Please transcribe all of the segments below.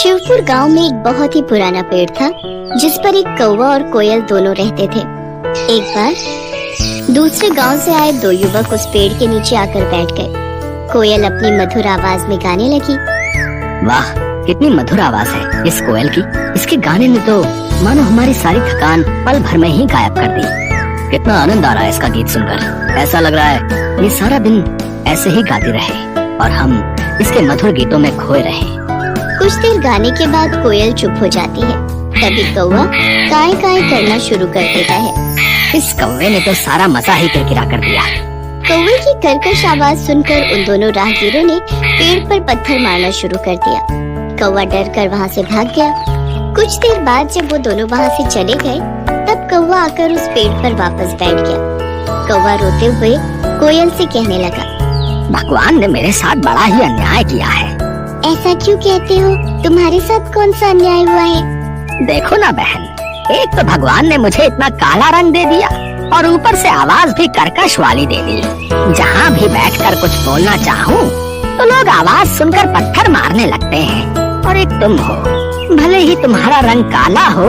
शिवपुर गांव में एक बहुत ही पुराना पेड़ था जिस पर एक कौवा और कोयल दोनों रहते थे। एक बार दूसरे गांव से आए दो युवक उस पेड़ के नीचे आकर बैठ गए। कोयल अपनी मधुर आवाज में गाने लगी। वाह, कितनी मधुर आवाज है इस कोयल की। इसके गाने ने तो मानो हमारी सारी थकान पल भर में ही गायब कर दी। कितना आनंद आ रहा है इसका गीत सुनकर। ऐसा लग रहा है ये सारा दिन ऐसे ही गाती रहे और हम इसके मधुर गीतों में खोए रहे। कुछ देर गाने के बाद कोयल चुप हो जाती है। तभी कौवा काय काय करना शुरू कर देता है। इस कौवे ने तो सारा मजा ही किरकिरा कर दिया। कौवे की कर्कश आवाज सुनकर उन दोनों राहगीरों ने पेड़ पर पत्थर मारना शुरू कर दिया। कौवा डर कर वहाँ से भाग गया। कुछ देर बाद जब वो दोनों वहाँ से चले गए तब कौवा आकर उस पेड़ पर वापस बैठ गया। कौवा रोते हुए कोयल से कहने लगा, भगवान ने मेरे साथ बड़ा ही अन्याय किया है। ऐसा क्यों कहते हो? तुम्हारे साथ कौन सा अन्याय हुआ है? देखो ना बहन, एक तो भगवान ने मुझे इतना काला रंग दे दिया और ऊपर से आवाज भी कर्कश वाली दे दी। जहाँ भी बैठकर कुछ बोलना चाहूँ तो लोग आवाज सुनकर पत्थर मारने लगते हैं। और एक तुम हो, भले ही तुम्हारा रंग काला हो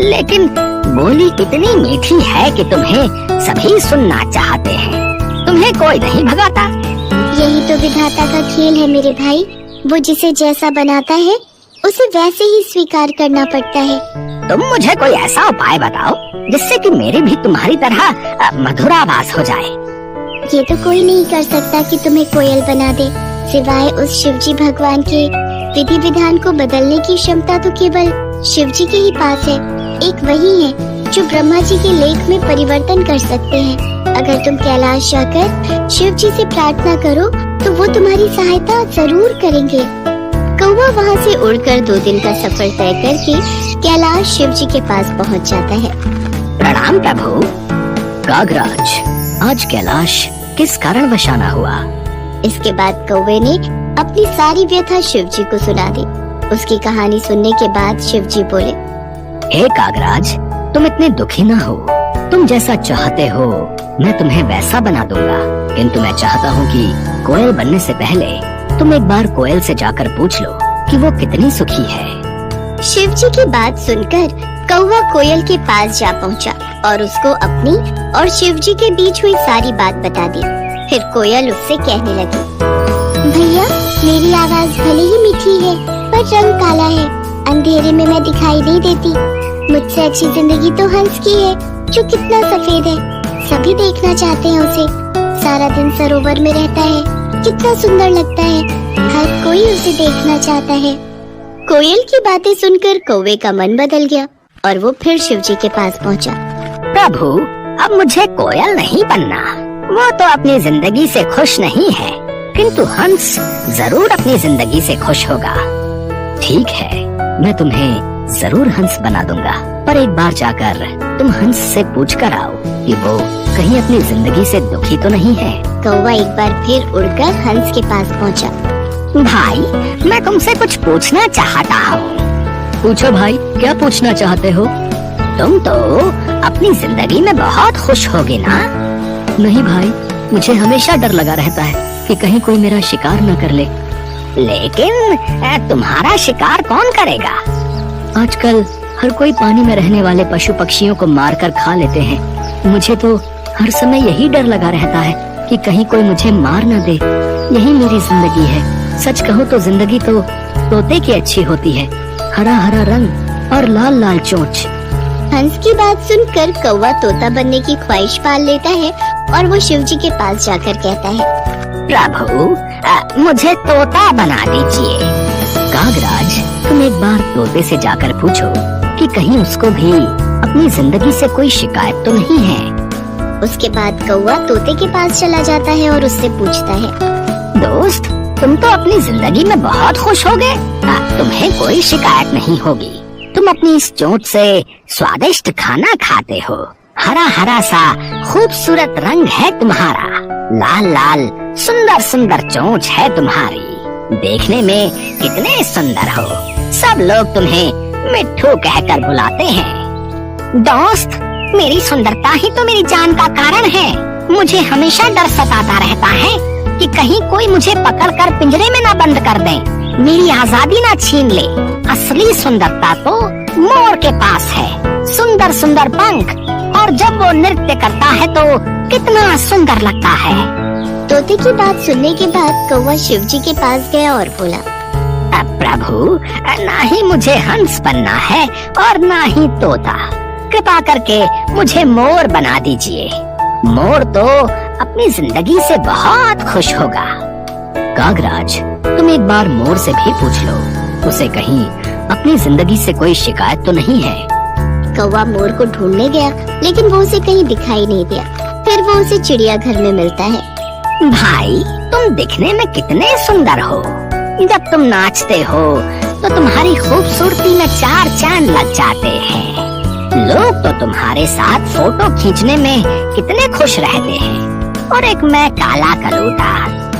लेकिन बोली इतनी मीठी है कि तुम्हें सभी सुनना चाहते हैं। तुम्हें कोई नहीं भगाता। यही तो विधाता का खेल है मेरे भाई। वो जिसे जैसा बनाता है उसे वैसे ही स्वीकार करना पड़ता है। तुम मुझे कोई ऐसा उपाय बताओ जिससे कि मेरी भी तुम्हारी तरह मधुर आवाज हो जाए। ये तो कोई नहीं कर सकता कि तुम्हें कोयल बना दे, सिवाय उस शिवजी भगवान के। विधि विधान को बदलने की क्षमता तो केवल शिवजी के ही पास है। एक वही है जो ब्रह्मा जी के लेख में परिवर्तन कर सकते हैं। अगर तुम कैलाश जाकर शिवजी से प्रार्थना करो तो वो तुम्हारी सहायता जरूर करेंगे। कौवा वहाँ से उड़कर 2 दिन का सफर तय करके कैलाश शिवजी के पास पहुँच जाता है। प्रणाम प्रभु। कागराज, आज कैलाश किस कारण वशाना हुआ? इसके बाद कौवे ने अपनी सारी व्यथा शिवजी को सुना दी। उसकी कहानी सुनने के बाद शिवजी बोले, हे कागराज, तुम इतने दुखी न हो। तुम जैसा चाहते हो मैं तुम्हें वैसा बना दूंगा, किंतु मैं चाहता हूँ कि कोयल बनने से पहले तुम एक बार कोयल से जाकर पूछ लो कि वो कितनी सुखी है। शिवजी की बात सुनकर कौवा कोयल के पास जा पहुँचा और उसको अपनी और शिवजी के बीच हुई सारी बात बता दी। फिर कोयल उससे कहने लगी, भैया, मेरी आवाज भले ही मीठी है पर रंग काला है। अंधेरे में मैं दिखाई नहीं देती। मुझसे अच्छी जिंदगी तो हंस की है जो कितना सफेद है। सभी देखना चाहते हैं उसे। सारा दिन सरोवर में रहता है, कितना सुंदर लगता है। हर कोई उसे देखना चाहता है। कोयल की बातें सुनकर कौवे का मन बदल गया और वो फिर शिवजी के पास पहुंचा। प्रभु, अब मुझे कोयल नहीं बनना। वो तो अपनी जिंदगी से खुश नहीं है, किंतु हंस जरूर अपनी जिंदगी से खुश होगा। ठीक है, मैं तुम्हें जरूर हंस बना दूंगा, पर एक बार जाकर तुम हंस से पूछ कर आओ कि वो कहीं अपनी जिंदगी से दुखी तो नहीं है। कौवा एक बार फिर उड़कर हंस के पास पहुंचा। भाई, मैं तुमसे कुछ पूछना चाहता हूँ। पूछो भाई, क्या पूछना चाहते हो? तुम तो अपनी जिंदगी में बहुत खुश होगे ना? नहीं भाई, मुझे हमेशा डर लगा रहता है कि कहीं कोई मेरा शिकार न कर ले। लेकिन तुम्हारा शिकार कौन करेगा? आजकल हर कोई पानी में रहने वाले पशु पक्षियों को मारकर खा लेते हैं। मुझे तो हर समय यही डर लगा रहता है कि कहीं कोई मुझे मार न दे। यही मेरी जिंदगी है। सच कहो तो जिंदगी तो तोते की अच्छी होती है, हरा हरा रंग और लाल लाल चोंच। हंस की बात सुनकर कौवा तोता बनने की ख्वाहिश पाल लेता है और वो शिवजी के पास जाकर कहता है, प्रभु, मुझे तोता बना दीजिए। कागराज, तुम एक बार तोते से जाकर पूछो कि कहीं उसको भी अपनी जिंदगी से कोई शिकायत तो नहीं है। उसके बाद कौवा तोते के पास चला जाता है और उससे पूछता है, दोस्त, तुम तो अपनी जिंदगी में बहुत खुश होगे। तुम्हें कोई शिकायत नहीं होगी। तुम अपनी इस चोंच से स्वादिष्ट खाना खाते हो। हरा हरा सा खूबसूरत रंग है तुम्हारा। लाल लाल सुंदर सुंदर चोंच है तुम्हारी। देखने में कितने सुंदर हो। सब लोग तुम्हें मिट्ठू कहकर बुलाते हैं। दोस्त, मेरी सुंदरता ही तो मेरी जान का कारण है। मुझे हमेशा डर सताता रहता है कि कहीं कोई मुझे पकड़कर पिंजरे में ना बंद कर दे। मेरी आजादी ना छीन ले। असली सुंदरता तो मोर के पास है। सुंदर सुंदर पंख, और जब वो नृत्य करता है तो कितना सुंदर लगता है। तोते की बात सुनने के बाद कौवा शिव जी के पास गया और बोला, प्रभु, ना ही मुझे हंस बनना है और ना ही तोता। कृपा करके मुझे मोर बना दीजिए। मोर तो अपनी जिंदगी से बहुत खुश होगा। कागराज, तुम एक बार मोर से भी पूछ लो, उसे कहीं अपनी जिंदगी से कोई शिकायत तो नहीं है। कौवा मोर को ढूंढने गया, लेकिन वो उसे कहीं दिखाई नहीं दिया। फिर वो उसे चिड़ियाघर में मिलता है। भाई, तुम दिखने में कितने सुंदर हो। जब तुम नाचते हो तो तुम्हारी खूबसूरती में चार चांद लग जाते हैं। लोग तो तुम्हारे साथ फोटो खींचने में कितने खुश रहते हैं। और एक मैं काला कलूटा,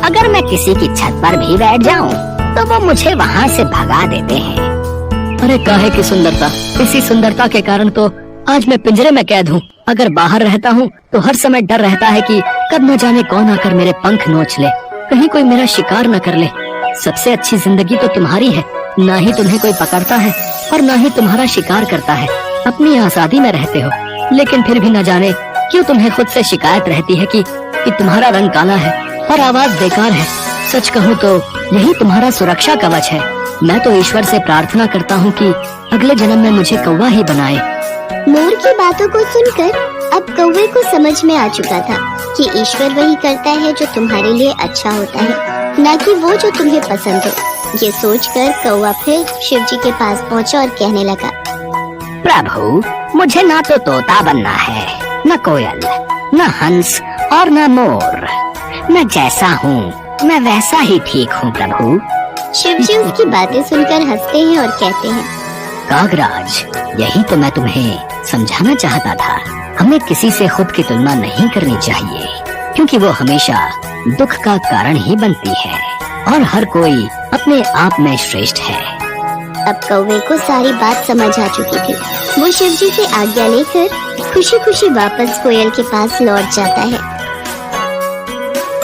अगर मैं किसी की छत पर भी बैठ जाऊं तो वो मुझे वहाँ से भगा देते हैं। अरे काहे की सुंदरता, इसी सुंदरता के कारण तो आज मैं पिंजरे में कैद हूँ। अगर बाहर रहता हूँ तो हर समय डर रहता है कि कब न जाने कौन आकर मेरे पंख नोच ले, कहीं कोई मेरा शिकार न कर ले। सबसे अच्छी जिंदगी तो तुम्हारी है। ना ही तुम्हें कोई पकड़ता है और ना ही तुम्हारा शिकार करता है। अपनी आजादी में रहते हो, लेकिन फिर भी न जाने क्यों तुम्हें खुद से शिकायत रहती है कि तुम्हारा रंग काला है और आवाज बेकार है। सच कहूँ तो यही तुम्हारा सुरक्षा कवच है। मैं तो ईश्वर से प्रार्थना करता हूँ कि अगले जन्म में मुझे कौवा ही बनाए। मोर की बातों को सुनकर अब कौवे को समझ में आ चुका था कि ईश्वर वही करता है जो तुम्हारे लिए अच्छा होता है, न कि वो जो तुम्हें पसंद हो। ये सोचकर कौवा फिर शिव जी के पास पहुंचा और कहने लगा, प्रभु, मुझे ना तो तोता बनना है, न कोयल, न हंस और न मोर। मैं जैसा हूँ मैं वैसा ही ठीक हूँ प्रभु। शिव जी उसकी बातें सुनकर हंसते हैं और कहते हैं, कागराज, यही तो मैं तुम्हें समझाना चाहता था। हमें किसी से खुद की तुलना नहीं करनी चाहिए, क्योंकि वो हमेशा दुख का कारण ही बनती है और हर कोई अपने आप में श्रेष्ठ है। अब कौवे को सारी बात समझ आ चुकी थी। वो शिव जी से आज्ञा लेकर खुशी खुशी वापस कोयल के पास लौट जाता है।